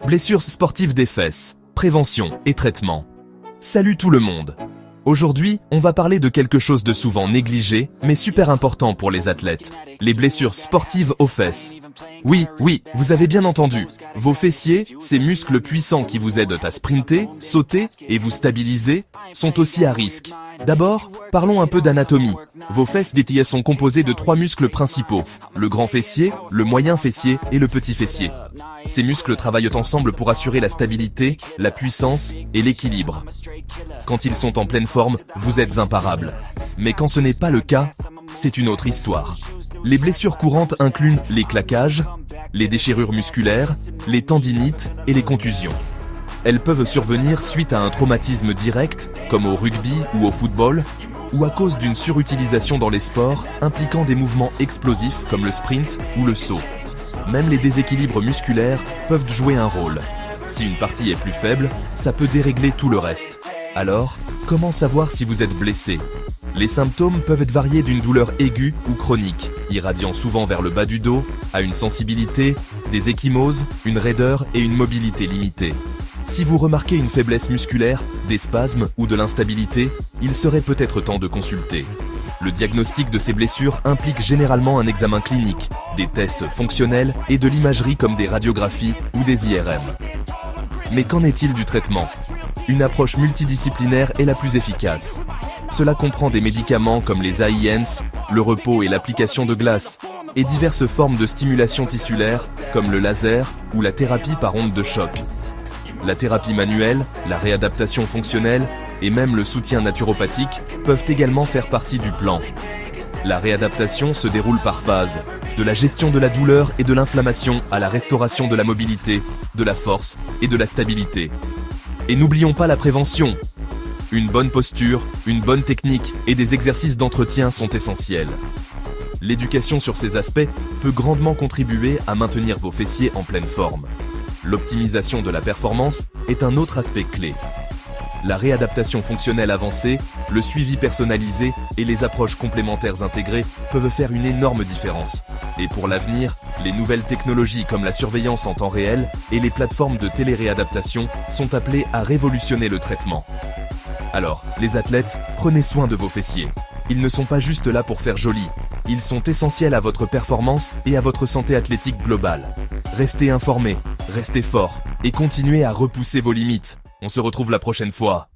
Blessures sportives des fesses, prévention et traitement. Salut tout le monde. Aujourd'hui, on va parler de quelque chose de souvent négligé, mais super important pour les athlètes. Les blessures sportives aux fesses. Oui, vous avez bien entendu. Vos fessiers, ces muscles puissants qui vous aident à sprinter, sauter et vous stabiliser, sont aussi à risque. D'abord, parlons un peu d'anatomie. Vos fesses dédiées sont composées de 3 muscles principaux. Le grand fessier, le moyen fessier et le petit fessier. Ces muscles travaillent ensemble pour assurer la stabilité, la puissance et l'équilibre. Quand ils sont en pleine forme, vous êtes imparable. Mais quand ce n'est pas le cas, c'est une autre histoire. Les blessures courantes incluent les claquages, les déchirures musculaires, les tendinites et les contusions. Elles peuvent survenir suite à un traumatisme direct, comme au rugby ou au football, ou à cause d'une surutilisation dans les sports impliquant des mouvements explosifs comme le sprint ou le saut. Même les déséquilibres musculaires peuvent jouer un rôle. Si une partie est plus faible, ça peut dérégler tout le reste. Alors, comment savoir si vous êtes blessé ? Les symptômes peuvent être variés d'une douleur aiguë ou chronique, irradiant souvent vers le bas du dos, à une sensibilité, des ecchymoses, une raideur et une mobilité limitée. Si vous remarquez une faiblesse musculaire, des spasmes ou de l'instabilité, il serait peut-être temps de consulter. Le diagnostic de ces blessures implique généralement un examen clinique, des tests fonctionnels et de l'imagerie comme des radiographies ou des IRM. Mais qu'en est-il du traitement ? Une approche multidisciplinaire est la plus efficace. Cela comprend des médicaments comme les AINs, le repos et l'application de glace, et diverses formes de stimulation tissulaire comme le laser ou la thérapie par ondes de choc. La thérapie manuelle, la réadaptation fonctionnelle et même le soutien naturopathique peuvent également faire partie du plan. La réadaptation se déroule par phases, de la gestion de la douleur et de l'inflammation à la restauration de la mobilité, de la force et de la stabilité. Et n'oublions pas la prévention. Une bonne posture, une bonne technique et des exercices d'entretien sont essentiels. L'éducation sur ces aspects peut grandement contribuer à maintenir vos fessiers en pleine forme. L'optimisation de la performance est un autre aspect clé. La réadaptation fonctionnelle avancée, le suivi personnalisé et les approches complémentaires intégrées peuvent faire une énorme différence. Et pour l'avenir, les nouvelles technologies comme la surveillance en temps réel et les plateformes de téléréadaptation sont appelées à révolutionner le traitement. Alors, les athlètes, prenez soin de vos fessiers. Ils ne sont pas juste là pour faire joli. Ils sont essentiels à votre performance et à votre santé athlétique globale. Restez informés, restez forts et continuez à repousser vos limites. On se retrouve la prochaine fois.